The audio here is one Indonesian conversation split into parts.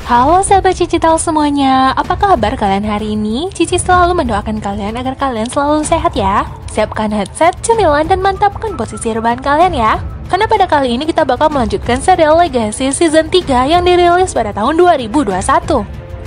Halo sahabat Cici Tahu semuanya, apa kabar kalian hari ini? Cici selalu mendoakan kalian agar kalian selalu sehat ya. Siapkan headset, cemilan, dan mantapkan posisi rebahan kalian ya. Karena pada kali ini kita bakal melanjutkan serial Legacy Season 3 yang dirilis pada tahun 2021.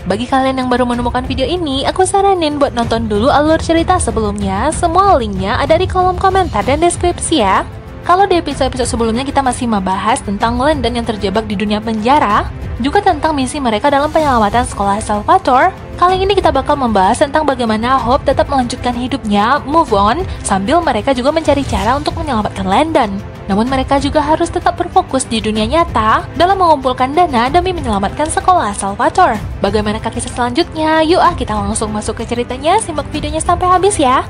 Bagi kalian yang baru menemukan video ini, aku saranin buat nonton dulu alur cerita sebelumnya. Semua linknya ada di kolom komentar dan deskripsi ya. Kalau di episode-episode sebelumnya kita masih membahas tentang Landon yang terjebak di dunia penjara, juga tentang misi mereka dalam penyelamatan sekolah Salvatore. Kali ini kita bakal membahas tentang bagaimana Hope tetap melanjutkan hidupnya, move on, sambil mereka juga mencari cara untuk menyelamatkan Landon. Namun mereka juga harus tetap berfokus di dunia nyata dalam mengumpulkan dana demi menyelamatkan sekolah Salvatore. Bagaimana kisah selanjutnya? Yuk kita langsung masuk ke ceritanya, simak videonya sampai habis ya.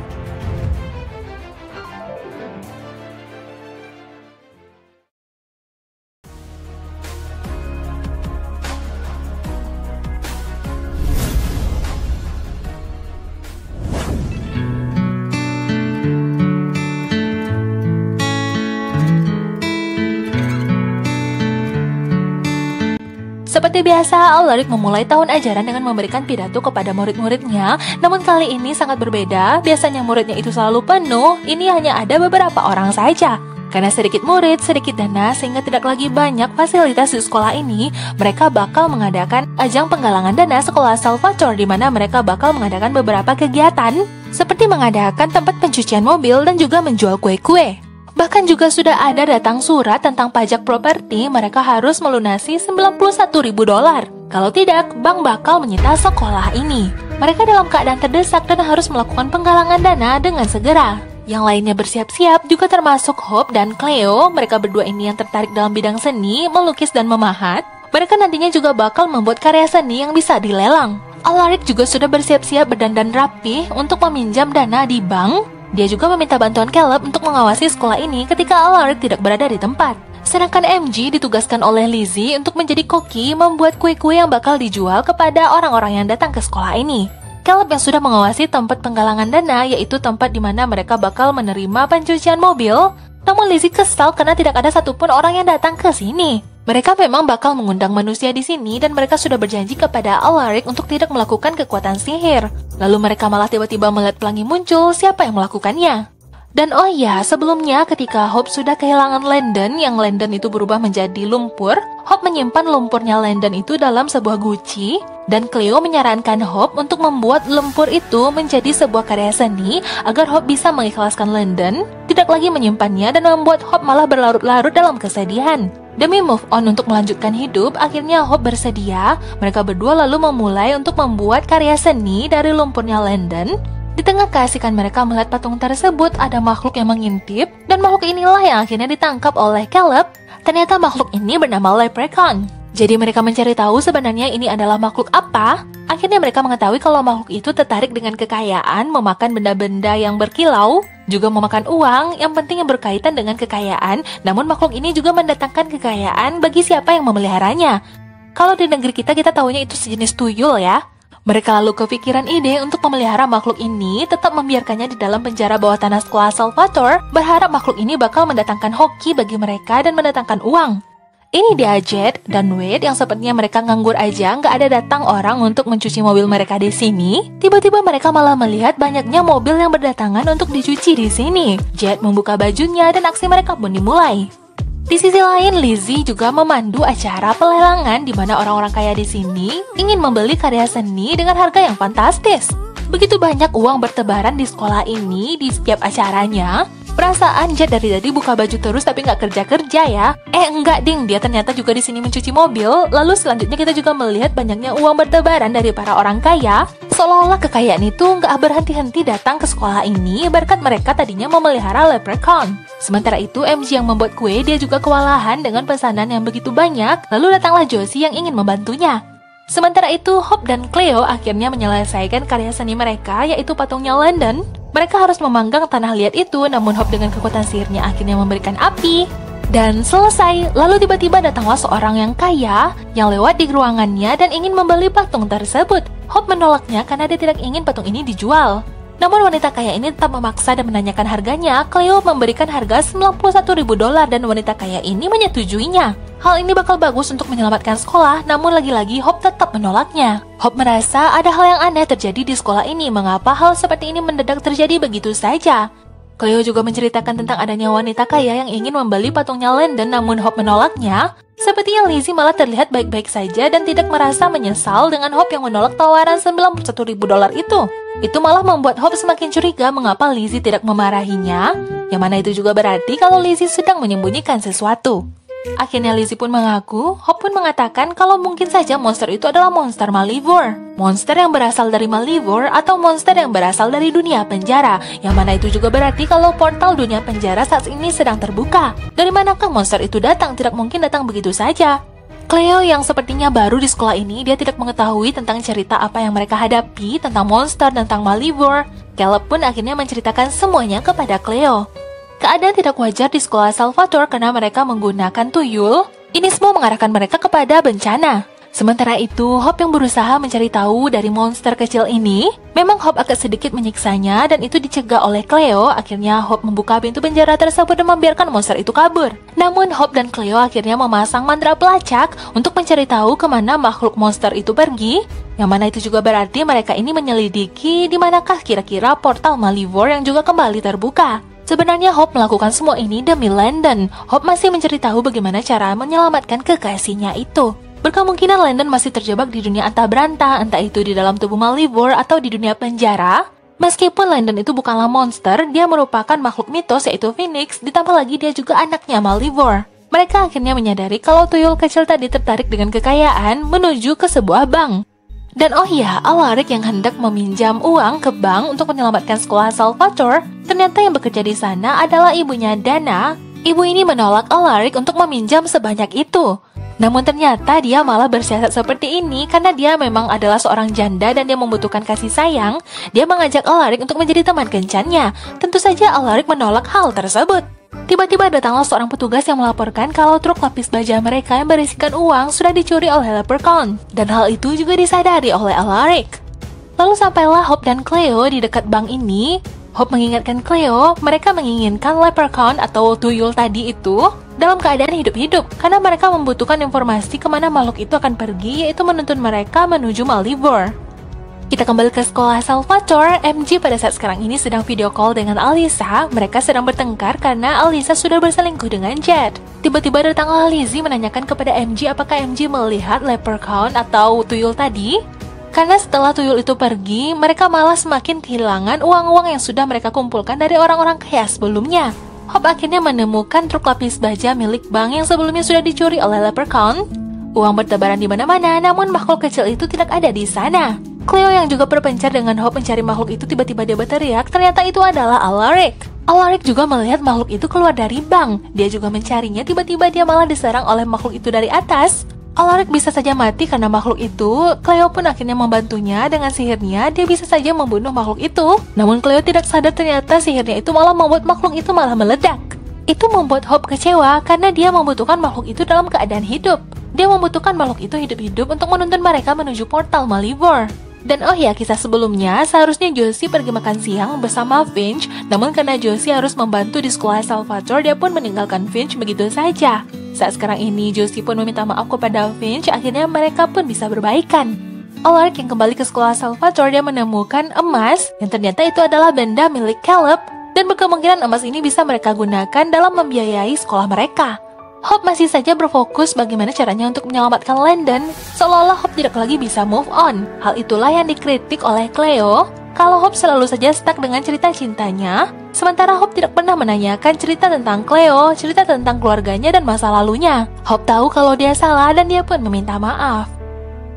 Seperti biasa, Alaric memulai tahun ajaran dengan memberikan pidato kepada murid-muridnya. Namun kali ini sangat berbeda. Biasanya muridnya itu selalu penuh, ini hanya ada beberapa orang saja. Karena sedikit murid, sedikit dana, sehingga tidak lagi banyak fasilitas di sekolah ini, mereka bakal mengadakan ajang penggalangan dana sekolah Salvatore, di mana mereka bakal mengadakan beberapa kegiatan, seperti mengadakan tempat pencucian mobil dan juga menjual kue-kue. Bahkan juga sudah ada datang surat tentang pajak properti, mereka harus melunasi $91.000. Kalau tidak, bank bakal menyita sekolah ini. Mereka dalam keadaan terdesak dan harus melakukan penggalangan dana dengan segera. Yang lainnya bersiap-siap, juga termasuk Hope dan Cleo. Mereka berdua ini yang tertarik dalam bidang seni, melukis dan memahat. Mereka nantinya juga bakal membuat karya seni yang bisa dilelang. Alaric juga sudah bersiap-siap berdandan rapi untuk meminjam dana di bank. Dia juga meminta bantuan Caleb untuk mengawasi sekolah ini ketika Alaric tidak berada di tempat. Sedangkan MG ditugaskan oleh Lizzie untuk menjadi koki membuat kue-kue yang bakal dijual kepada orang-orang yang datang ke sekolah ini. Caleb yang sudah mengawasi tempat penggalangan dana, yaitu tempat di mana mereka bakal menerima pencucian mobil. Namun Lizzie kesal karena tidak ada satupun orang yang datang ke sini. Mereka memang bakal mengundang manusia di sini dan mereka sudah berjanji kepada Alaric untuk tidak melakukan kekuatan sihir. Lalu mereka malah tiba-tiba melihat pelangi muncul, siapa yang melakukannya? Dan oh ya, sebelumnya ketika Hope sudah kehilangan Landon, yang Landon itu berubah menjadi lumpur, Hope menyimpan lumpurnya Landon itu dalam sebuah guci, dan Cleo menyarankan Hope untuk membuat lumpur itu menjadi sebuah karya seni agar Hope bisa mengikhlaskan Landon, tidak lagi menyimpannya dan membuat Hope malah berlarut-larut dalam kesedihan. Demi move on untuk melanjutkan hidup, akhirnya Hope bersedia. Mereka berdua lalu memulai untuk membuat karya seni dari lumpurnya Landon. Di tengah keasikan mereka melihat patung tersebut, ada makhluk yang mengintip, dan makhluk inilah yang akhirnya ditangkap oleh Caleb. Ternyata makhluk ini bernama Leprechaun. Jadi mereka mencari tahu sebenarnya ini adalah makhluk apa. Akhirnya mereka mengetahui kalau makhluk itu tertarik dengan kekayaan, memakan benda-benda yang berkilau, juga memakan uang, yang penting yang berkaitan dengan kekayaan. Namun makhluk ini juga mendatangkan kekayaan bagi siapa yang memeliharanya. Kalau di negeri kita tahunya itu sejenis tuyul ya. Mereka lalu kepikiran ide untuk memelihara makhluk ini, tetap membiarkannya di dalam penjara bawah tanah sekolah Salvatore, berharap makhluk ini bakal mendatangkan hoki bagi mereka dan mendatangkan uang. Ini dia Jet dan Wade yang sepertinya mereka nganggur aja, nggak ada datang orang untuk mencuci mobil mereka di sini. Tiba-tiba mereka malah melihat banyaknya mobil yang berdatangan untuk dicuci di sini. Jet membuka bajunya dan aksi mereka pun dimulai. Di sisi lain, Lizzie juga memandu acara pelelangan di mana orang-orang kaya di sini ingin membeli karya seni dengan harga yang fantastis. Begitu banyak uang bertebaran di sekolah ini di setiap acaranya. Perasaan Jet dari tadi buka baju terus tapi nggak kerja-kerja ya. Enggak ding, dia ternyata juga di sini mencuci mobil. Lalu selanjutnya kita juga melihat banyaknya uang bertebaran dari para orang kaya. Seolah-olah kekayaan itu nggak berhenti-henti datang ke sekolah ini berkat mereka tadinya memelihara Leprechaun. Sementara itu MG yang membuat kue, dia juga kewalahan dengan pesanan yang begitu banyak. Lalu datanglah Josie yang ingin membantunya. Sementara itu Hope dan Cleo akhirnya menyelesaikan karya seni mereka, yaitu patungnya Landon. Mereka harus memanggang tanah liat itu, namun Hope dengan kekuatan sihirnya akhirnya memberikan api. Dan selesai, lalu tiba-tiba datanglah seorang yang kaya yang lewat di ruangannya dan ingin membeli patung tersebut. Hope menolaknya karena dia tidak ingin patung ini dijual. Namun wanita kaya ini tetap memaksa dan menanyakan harganya. Cleo memberikan harga $91.000 dan wanita kaya ini menyetujuinya. Hal ini bakal bagus untuk menyelamatkan sekolah, namun lagi-lagi Hope tetap menolaknya. Hope merasa ada hal yang aneh terjadi di sekolah ini. Mengapa hal seperti ini mendadak terjadi begitu saja? Cleo juga menceritakan tentang adanya wanita kaya yang ingin membeli patungnya Landon, namun Hope menolaknya. Sepertinya Lizzie malah terlihat baik-baik saja dan tidak merasa menyesal dengan Hope yang menolak tawaran $91.000 itu. Itu malah membuat Hope semakin curiga mengapa Lizzie tidak memarahinya, yang mana itu juga berarti kalau Lizzie sedang menyembunyikan sesuatu. Akhirnya Lizzie pun mengaku, Hope pun mengatakan kalau mungkin saja monster itu adalah monster Malivore. Monster yang berasal dari Malivore atau monster yang berasal dari dunia penjara. Yang mana itu juga berarti kalau portal dunia penjara saat ini sedang terbuka. Dari manakah monster itu datang? Tidak mungkin datang begitu saja. Cleo yang sepertinya baru di sekolah ini, dia tidak mengetahui tentang cerita apa yang mereka hadapi, tentang monster, tentang Malivore. Caleb pun akhirnya menceritakan semuanya kepada Cleo. Keadaan tidak wajar di sekolah Salvatore karena mereka menggunakan tuyul. Ini semua mengarahkan mereka kepada bencana. Sementara itu, Hope yang berusaha mencari tahu dari monster kecil ini. Memang Hope agak sedikit menyiksanya dan itu dicegah oleh Cleo. Akhirnya Hope membuka pintu penjara tersebut dan membiarkan monster itu kabur. Namun Hope dan Cleo akhirnya memasang mantra pelacak untuk mencari tahu kemana makhluk monster itu pergi. Yang mana itu juga berarti mereka ini menyelidiki di manakah kira-kira portal Malivore yang juga kembali terbuka. Sebenarnya Hope melakukan semua ini demi Landon. Hope masih mencari tahu bagaimana cara menyelamatkan kekasihnya itu. Berkemungkinan Landon masih terjebak di dunia antah berantah, entah itu di dalam tubuh Malivore atau di dunia penjara. Meskipun Landon itu bukanlah monster, dia merupakan makhluk mitos yaitu Phoenix, ditambah lagi dia juga anaknya Malivore. Mereka akhirnya menyadari kalau tuyul kecil tadi tertarik dengan kekayaan menuju ke sebuah bank. Dan oh ya, Alaric yang hendak meminjam uang ke bank untuk menyelamatkan sekolah Salvatore, ternyata yang bekerja di sana adalah ibunya Dana. Ibu ini menolak Alaric untuk meminjam sebanyak itu. Namun ternyata dia malah bersiasat seperti ini karena dia memang adalah seorang janda dan dia membutuhkan kasih sayang. Dia mengajak Alaric untuk menjadi teman kencannya. Tentu saja Alaric menolak hal tersebut. Tiba-tiba datanglah seorang petugas yang melaporkan kalau truk lapis baja mereka yang berisikan uang sudah dicuri oleh Leprechaun. Dan hal itu juga disadari oleh Alaric. Lalu sampailah Hope dan Cleo di dekat bank ini. Hope mengingatkan Cleo, mereka menginginkan Leprechaun atau tuyul tadi itu dalam keadaan hidup-hidup karena mereka membutuhkan informasi kemana makhluk itu akan pergi, yaitu menuntun mereka menuju Malivore. Kita kembali ke sekolah Salvatore. MJ pada saat sekarang ini sedang video call dengan Alyssa. Mereka sedang bertengkar karena Alyssa sudah berselingkuh dengan Jed. Tiba-tiba datanglah Lizzie menanyakan kepada MJ apakah MJ melihat Leprechaun atau tuyul tadi. Karena setelah tuyul itu pergi, mereka malah semakin kehilangan uang-uang yang sudah mereka kumpulkan dari orang-orang kaya sebelumnya. Hope akhirnya menemukan truk lapis baja milik bank yang sebelumnya sudah dicuri oleh Leprechaun. Uang bertebaran di mana-mana, namun makhluk kecil itu tidak ada di sana. Cleo yang juga berpencar dengan Hope mencari makhluk itu, tiba-tiba dia berteriak, ternyata itu adalah Alaric. Alaric juga melihat makhluk itu keluar dari bank. Dia juga mencarinya, tiba-tiba dia malah diserang oleh makhluk itu dari atas. Alaric bisa saja mati karena makhluk itu. Cleo pun akhirnya membantunya dengan sihirnya. Dia bisa saja membunuh makhluk itu. Namun Cleo tidak sadar ternyata sihirnya itu malah membuat makhluk itu malah meledak. Itu membuat Hope kecewa karena dia membutuhkan makhluk itu dalam keadaan hidup. Dia membutuhkan makhluk itu hidup-hidup untuk menuntun mereka menuju portal Malivore. Dan oh ya, kisah sebelumnya seharusnya Josie pergi makan siang bersama Finch. Namun karena Josie harus membantu di sekolah Salvatore, dia pun meninggalkan Finch begitu saja. Saat sekarang ini Josie pun meminta maaf kepada Finch. Akhirnya mereka pun bisa berbaikan. Alaric yang kembali ke sekolah Salvatore, dia menemukan emas yang ternyata itu adalah benda milik Caleb. Dan berkemungkinan emas ini bisa mereka gunakan dalam membiayai sekolah mereka. Hope masih saja berfokus bagaimana caranya untuk menyelamatkan Landon, seolah-olah Hope tidak lagi bisa move on. Hal itulah yang dikritik oleh Cleo, kalau Hope selalu saja stuck dengan cerita cintanya, sementara Hope tidak pernah menanyakan cerita tentang Cleo, cerita tentang keluarganya dan masa lalunya. Hope tahu kalau dia salah dan dia pun meminta maaf.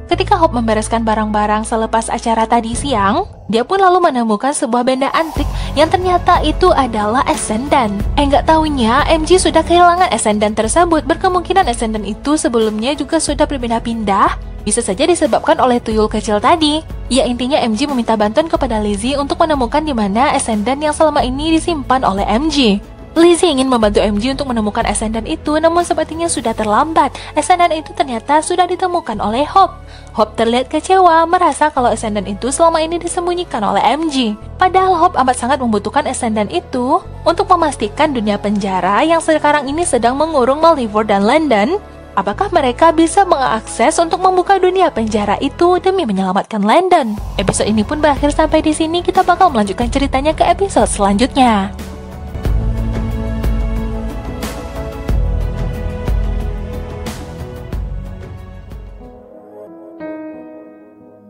Ketika Hope membereskan barang-barang selepas acara tadi siang, dia pun lalu menemukan sebuah benda antik yang ternyata itu adalah Ascendant. Nggak taunya MJ sudah kehilangan Ascendant tersebut. Berkemungkinan Ascendant itu sebelumnya juga sudah berpindah-pindah. Bisa saja disebabkan oleh tuyul kecil tadi. Ya, intinya MJ meminta bantuan kepada Lizzie untuk menemukan di mana Ascendant yang selama ini disimpan oleh MJ. Lizzie ingin membantu MJ untuk menemukan Ascendant itu, namun sepertinya sudah terlambat. Ascendant itu ternyata sudah ditemukan oleh Hope. Hope terlihat kecewa, merasa kalau Ascendant itu selama ini disembunyikan oleh MJ. Padahal Hope amat sangat membutuhkan Ascendant itu untuk memastikan dunia penjara yang sekarang ini sedang mengurung Malivore dan Landon. Apakah mereka bisa mengakses untuk membuka dunia penjara itu demi menyelamatkan Landon? Episode ini pun berakhir sampai di sini. Kita bakal melanjutkan ceritanya ke episode selanjutnya.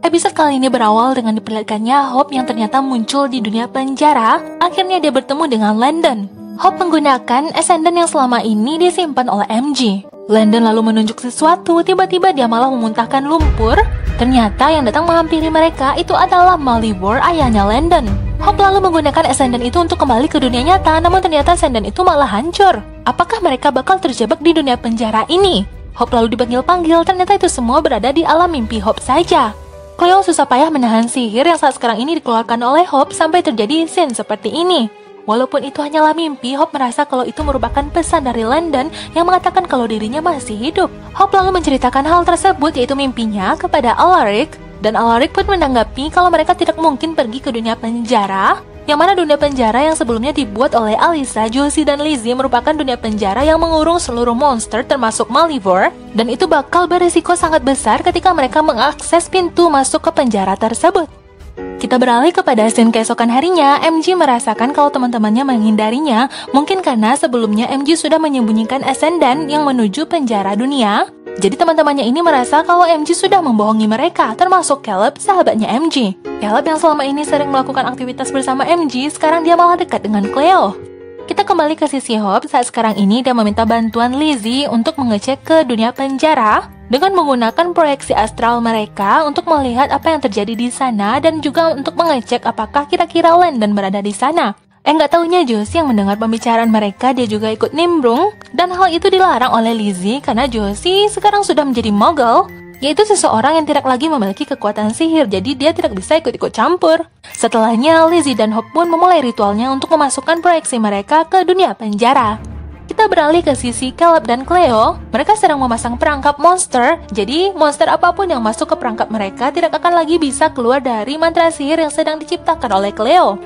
Episode kali ini berawal dengan diperlihatkannya Hope yang ternyata muncul di dunia penjara. Akhirnya dia bertemu dengan Landon. Hope menggunakan Ascendant yang selama ini disimpan oleh MJ. Landon lalu menunjuk sesuatu, tiba-tiba dia malah memuntahkan lumpur. Ternyata yang datang menghampiri mereka itu adalah Malivore, ayahnya Landon. Hope lalu menggunakan Ascendant itu untuk kembali ke dunia nyata, namun ternyata Ascendant itu malah hancur. Apakah mereka bakal terjebak di dunia penjara ini? Hope lalu dipanggil-panggil, ternyata itu semua berada di alam mimpi Hope saja. Cleo susah payah menahan sihir yang saat sekarang ini dikeluarkan oleh Hope sampai terjadi scene seperti ini. Walaupun itu hanyalah mimpi, Hope merasa kalau itu merupakan pesan dari Landon yang mengatakan kalau dirinya masih hidup. Hope lalu menceritakan hal tersebut, yaitu mimpinya, kepada Alaric, dan Alaric pun menanggapi kalau mereka tidak mungkin pergi ke dunia penjara, yang mana dunia penjara yang sebelumnya dibuat oleh Alyssa, Josie, dan Lizzie merupakan dunia penjara yang mengurung seluruh monster termasuk Malivore, dan itu bakal berisiko sangat besar ketika mereka mengakses pintu masuk ke penjara tersebut. Kita beralih kepada scene keesokan harinya. MJ merasakan kalau teman-temannya menghindarinya, mungkin karena sebelumnya MJ sudah menyembunyikan Ascendant yang menuju penjara dunia. Jadi teman-temannya ini merasa kalau MJ sudah membohongi mereka, termasuk Caleb, sahabatnya MJ. Caleb yang selama ini sering melakukan aktivitas bersama MJ, sekarang dia malah dekat dengan Cleo. Kita kembali ke sisi Hope saat sekarang ini dia meminta bantuan Lizzie untuk mengecek ke dunia penjara dengan menggunakan proyeksi astral mereka untuk melihat apa yang terjadi di sana dan juga untuk mengecek apakah kira-kira Landon berada di sana. Nggak taunya Josie yang mendengar pembicaraan mereka, dia juga ikut nimbrung, dan hal itu dilarang oleh Lizzie karena Josie sekarang sudah menjadi mogul, yaitu seseorang yang tidak lagi memiliki kekuatan sihir, jadi dia tidak bisa ikut-ikut campur. Setelahnya, Lizzie dan Hope pun memulai ritualnya untuk memasukkan proyeksi mereka ke dunia penjara. Kita beralih ke sisi Caleb dan Cleo. Mereka sedang memasang perangkap monster, jadi monster apapun yang masuk ke perangkap mereka tidak akan lagi bisa keluar dari mantra sihir yang sedang diciptakan oleh Cleo.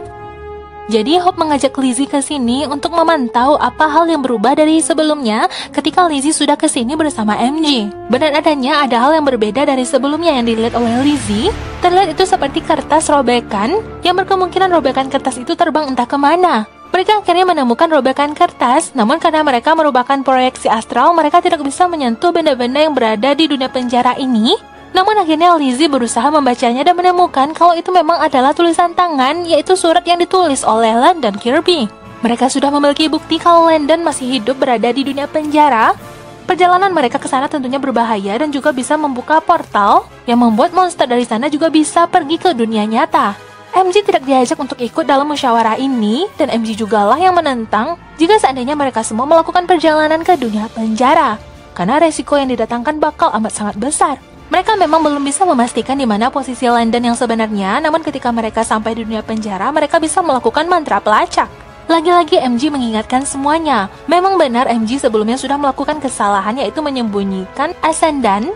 Jadi Hope mengajak Lizzie ke sini untuk memantau apa hal yang berubah dari sebelumnya ketika Lizzie sudah ke sini bersama MJ. Benar adanya ada hal yang berbeda dari sebelumnya yang dilihat oleh Lizzie. Terlihat itu seperti kertas robekan, yang berkemungkinan robekan kertas itu terbang entah kemana. Mereka akhirnya menemukan robekan kertas, namun karena mereka merupakan proyeksi astral, mereka tidak bisa menyentuh benda-benda yang berada di dunia penjara ini. Namun akhirnya Lizzie berusaha membacanya dan menemukan kalau itu memang adalah tulisan tangan, yaitu surat yang ditulis oleh Landon Kirby. Mereka sudah memiliki bukti kalau Landon masih hidup berada di dunia penjara. Perjalanan mereka ke sana tentunya berbahaya dan juga bisa membuka portal yang membuat monster dari sana juga bisa pergi ke dunia nyata. MJ tidak diajak untuk ikut dalam musyawarah ini, dan MJ jugalah yang menentang jika seandainya mereka semua melakukan perjalanan ke dunia penjara, karena resiko yang didatangkan bakal amat sangat besar. Mereka memang belum bisa memastikan di mana posisi Landon yang sebenarnya, namun ketika mereka sampai di dunia penjara, mereka bisa melakukan mantra pelacak. Lagi-lagi MJ mengingatkan semuanya. Memang benar MJ sebelumnya sudah melakukan kesalahan, yaitu menyembunyikan Ascendant.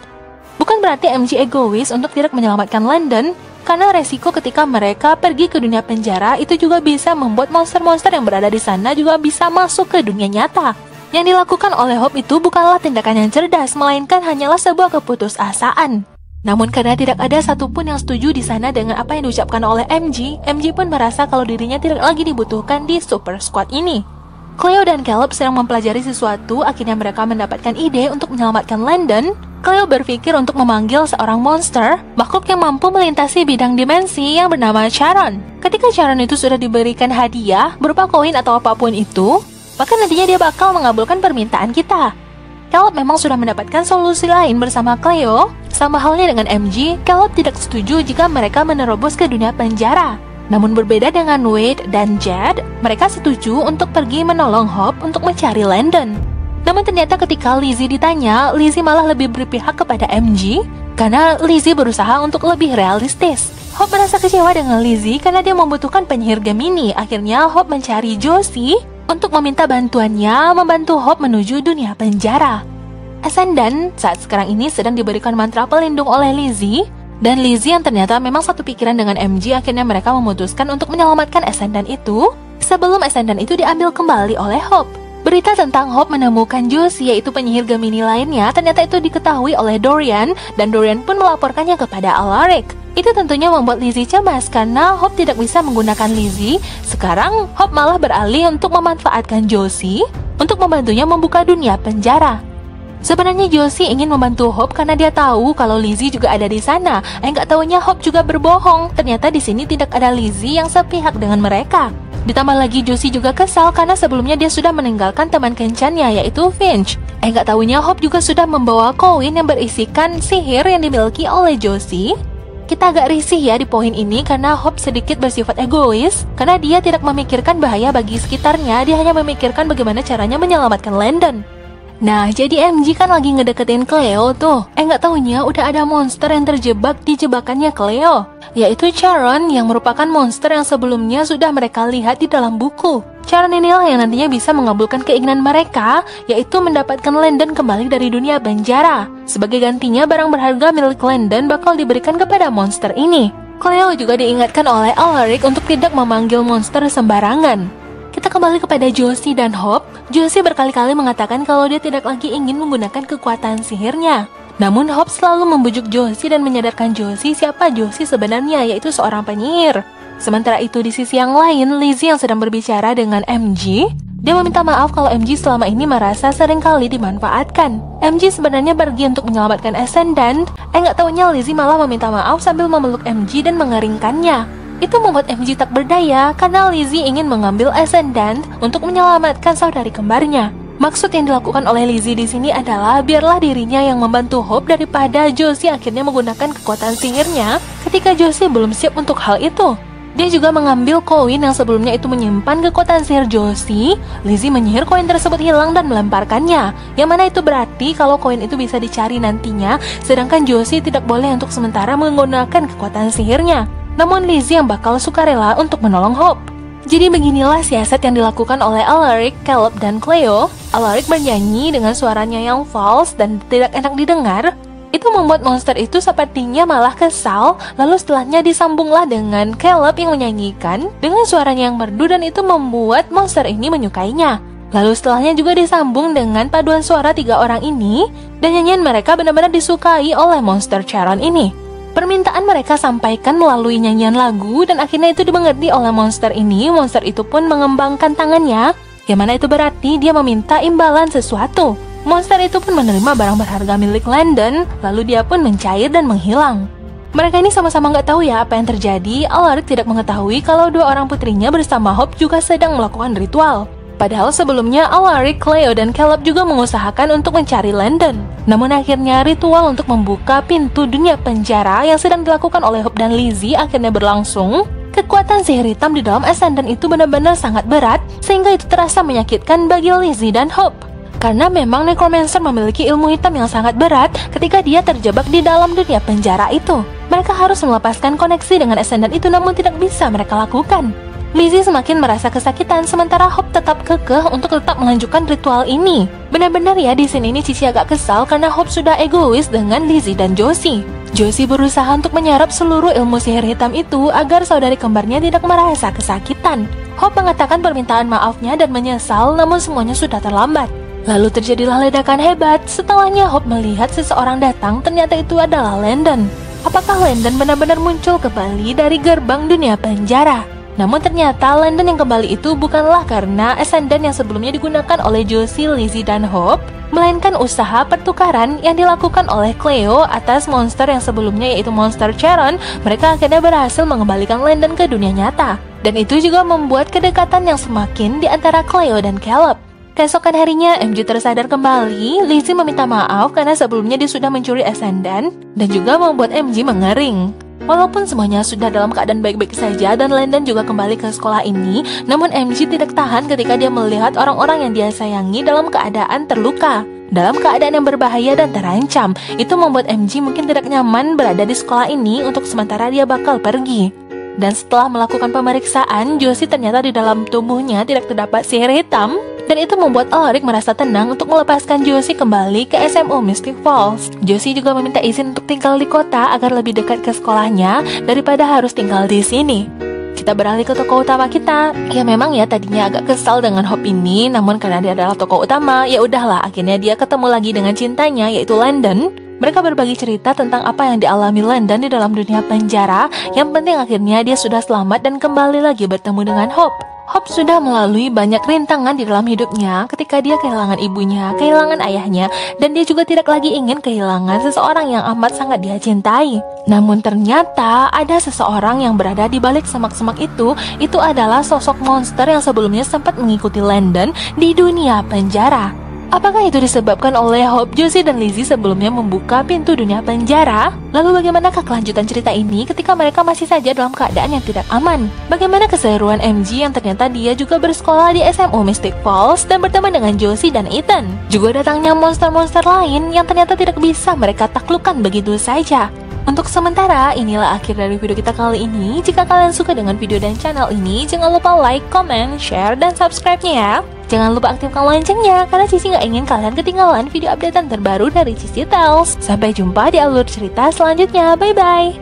Bukan berarti MJ egois untuk tidak menyelamatkan Landon, karena resiko ketika mereka pergi ke dunia penjara itu juga bisa membuat monster-monster yang berada di sana juga bisa masuk ke dunia nyata. Yang dilakukan oleh Hope itu bukanlah tindakan yang cerdas, melainkan hanyalah sebuah keputusasaan. Namun karena tidak ada satupun yang setuju di sana dengan apa yang diucapkan oleh MJ, MJ pun merasa kalau dirinya tidak lagi dibutuhkan di Super Squad ini. Cleo dan Caleb sedang mempelajari sesuatu, akhirnya mereka mendapatkan ide untuk menyelamatkan Landon. Cleo berpikir untuk memanggil seorang monster, makhluk yang mampu melintasi bidang dimensi yang bernama Charon. Ketika Charon itu sudah diberikan hadiah, berupa koin atau apapun itu, maka nantinya dia bakal mengabulkan permintaan kita. Caleb memang sudah mendapatkan solusi lain bersama Cleo. Sama halnya dengan MJ, Caleb tidak setuju jika mereka menerobos ke dunia penjara. Namun berbeda dengan Wade dan Jed, mereka setuju untuk pergi menolong Hope untuk mencari Landon. Namun ternyata ketika Lizzie ditanya, Lizzie malah lebih berpihak kepada MJ karena Lizzie berusaha untuk lebih realistis. Hope merasa kecewa dengan Lizzie karena dia membutuhkan penyihir Gemini. Akhirnya Hope mencari Josie untuk meminta bantuannya membantu Hope menuju dunia penjara. Ascendant saat sekarang ini sedang diberikan mantra pelindung oleh Lizzie, dan Lizzie yang ternyata memang satu pikiran dengan MG akhirnya mereka memutuskan untuk menyelamatkan Ascendant itu sebelum Ascendant itu diambil kembali oleh Hope. Berita tentang Hope menemukan Josie yaitu penyihir Gemini lainnya ternyata itu diketahui oleh Dorian, dan Dorian pun melaporkannya kepada Alaric. Itu tentunya membuat Lizzie cemas karena Hope tidak bisa menggunakan Lizzie. Sekarang Hope malah beralih untuk memanfaatkan Josie untuk membantunya membuka dunia penjara. Sebenarnya Josie ingin membantu Hope karena dia tahu kalau Lizzie juga ada di sana. Nggak taunya Hope juga berbohong. Ternyata di sini tidak ada Lizzie yang sepihak dengan mereka. Ditambah lagi Josie juga kesal karena sebelumnya dia sudah meninggalkan teman kencannya yaitu Finch. Nggak taunya Hope juga sudah membawa koin yang berisikan sihir yang dimiliki oleh Josie. Kita agak risih ya di poin ini karena Hope sedikit bersifat egois karena dia tidak memikirkan bahaya bagi sekitarnya, dia hanya memikirkan bagaimana caranya menyelamatkan Landon. Nah, jadi MG kan lagi ngedeketin Cleo tuh. Nggak taunya udah ada monster yang terjebak di jebakannya Cleo, yaitu Charon yang merupakan monster yang sebelumnya sudah mereka lihat di dalam buku. Charon inilah yang nantinya bisa mengabulkan keinginan mereka, yaitu mendapatkan Landon kembali dari dunia penjara. Sebagai gantinya, barang berharga milik Landon bakal diberikan kepada monster ini. Cleo juga diingatkan oleh Alaric untuk tidak memanggil monster sembarangan. Kita kembali kepada Josie dan Hope. Josie berkali-kali mengatakan kalau dia tidak lagi ingin menggunakan kekuatan sihirnya. Namun Hope selalu membujuk Josie dan menyadarkan Josie siapa Josie sebenarnya, yaitu seorang penyihir. Sementara itu di sisi yang lain, Lizzie yang sedang berbicara dengan MG. Dia meminta maaf kalau MG selama ini merasa seringkali dimanfaatkan. MG sebenarnya pergi untuk menyelamatkan Ascendant. Nggak taunya Lizzie malah meminta maaf sambil memeluk MG dan mengeringkannya. Itu membuat MG tak berdaya karena Lizzie ingin mengambil Ascendant untuk menyelamatkan saudari kembarnya. Maksud yang dilakukan oleh Lizzie di sini adalah biarlah dirinya yang membantu Hope daripada Josie akhirnya menggunakan kekuatan sihirnya ketika Josie belum siap untuk hal itu. Dia juga mengambil koin yang sebelumnya itu menyimpan kekuatan sihir Josie. Lizzie menyihir koin tersebut hilang dan melemparkannya, yang mana itu berarti kalau koin itu bisa dicari nantinya, sedangkan Josie tidak boleh untuk sementara menggunakan kekuatan sihirnya. Namun Lizzie yang bakal sukarela untuk menolong Hope. Jadi beginilah siasat yang dilakukan oleh Alaric, Caleb, dan Cleo. Alaric bernyanyi dengan suaranya yang false dan tidak enak didengar. Itu membuat monster itu sepertinya malah kesal. Lalu setelahnya disambunglah dengan Caleb yang menyanyikan dengan suaranya yang merdu, dan itu membuat monster ini menyukainya. Lalu setelahnya juga disambung dengan paduan suara tiga orang ini, dan nyanyian mereka benar-benar disukai oleh monster Charon ini. Permintaan mereka sampaikan melalui nyanyian lagu dan akhirnya itu dimengerti oleh monster ini. Monster itu pun mengembangkan tangannya, yang mana itu berarti dia meminta imbalan sesuatu. Monster itu pun menerima barang berharga milik Landon, lalu dia pun mencair dan menghilang. Mereka ini sama-sama nggak tahu ya apa yang terjadi. Alaric tidak mengetahui kalau dua orang putrinya bersama Hope juga sedang melakukan ritual. Padahal sebelumnya Alaric, Cleo, dan Caleb juga mengusahakan untuk mencari Landon. Namun akhirnya ritual untuk membuka pintu dunia penjara yang sedang dilakukan oleh Hope dan Lizzie akhirnya berlangsung. Kekuatan sihir hitam di dalam Ascendant itu benar-benar sangat berat, sehingga itu terasa menyakitkan bagi Lizzie dan Hope. Karena memang Necromancer memiliki ilmu hitam yang sangat berat ketika dia terjebak di dalam dunia penjara itu. Mereka harus melepaskan koneksi dengan Ascendant itu, namun tidak bisa mereka lakukan. Lizzie semakin merasa kesakitan, sementara Hope tetap kekeh untuk tetap melanjutkan ritual ini. Benar-benar ya di sini Cici agak kesal karena Hope sudah egois dengan Lizzie dan Josie. Josie berusaha untuk menyerap seluruh ilmu sihir hitam itu agar saudari kembarnya tidak merasa kesakitan. Hope mengatakan permintaan maafnya dan menyesal, namun semuanya sudah terlambat. Lalu terjadilah ledakan hebat. Setelahnya Hope melihat seseorang datang, ternyata itu adalah Landon. Apakah Landon benar-benar muncul kembali dari gerbang dunia penjara? Namun ternyata Landon yang kembali itu bukanlah karena Ascendant yang sebelumnya digunakan oleh Josie, Lizzie, dan Hope, melainkan usaha pertukaran yang dilakukan oleh Cleo atas monster yang sebelumnya yaitu monster Charon. Mereka akhirnya berhasil mengembalikan Landon ke dunia nyata. Dan itu juga membuat kedekatan yang semakin di antara Cleo dan Caleb. Keesokan harinya, MG tersadar kembali. Lizzie meminta maaf karena sebelumnya dia sudah mencuri Ascendant dan juga membuat MG mengering. Walaupun semuanya sudah dalam keadaan baik-baik saja dan Landon juga kembali ke sekolah ini, namun MG tidak tahan ketika dia melihat orang-orang yang dia sayangi dalam keadaan terluka, dalam keadaan yang berbahaya dan terancam. Itu membuat MG mungkin tidak nyaman berada di sekolah ini. Untuk sementara dia bakal pergi. Dan setelah melakukan pemeriksaan, Josie ternyata di dalam tubuhnya tidak terdapat sihir hitam. Dan itu membuat Alaric merasa tenang untuk melepaskan Josie kembali ke SMU Mystic Falls. Josie juga meminta izin untuk tinggal di kota agar lebih dekat ke sekolahnya daripada harus tinggal di sini. Kita beralih ke tokoh utama kita. Ya memang ya tadinya agak kesal dengan Hope ini, namun karena dia adalah tokoh utama, ya udahlah, akhirnya dia ketemu lagi dengan cintanya yaitu Landon. Mereka berbagi cerita tentang apa yang dialami Landon di dalam dunia penjara. Yang penting akhirnya dia sudah selamat dan kembali lagi bertemu dengan Hope. Hope sudah melalui banyak rintangan di dalam hidupnya ketika dia kehilangan ibunya, kehilangan ayahnya, dan dia juga tidak lagi ingin kehilangan seseorang yang amat sangat dia cintai. Namun ternyata ada seseorang yang berada di balik semak-semak itu adalah sosok monster yang sebelumnya sempat mengikuti Landon di dunia penjara. Apakah itu disebabkan oleh Hope, Josie, dan Lizzie sebelumnya membuka pintu dunia penjara? Lalu bagaimanakah kelanjutan cerita ini ketika mereka masih saja dalam keadaan yang tidak aman? Bagaimana keseruan MG yang ternyata dia juga bersekolah di SMU Mystic Falls dan berteman dengan Josie dan Ethan? Juga datangnya monster-monster lain yang ternyata tidak bisa mereka taklukkan begitu saja. Untuk sementara, inilah akhir dari video kita kali ini. Jika kalian suka dengan video dan channel ini, jangan lupa like, comment, share, dan subscribe-nya ya. Jangan lupa aktifkan loncengnya, karena Cici nggak ingin kalian ketinggalan video updatean terbaru dari Cici Tales. Sampai jumpa di alur cerita selanjutnya. Bye-bye!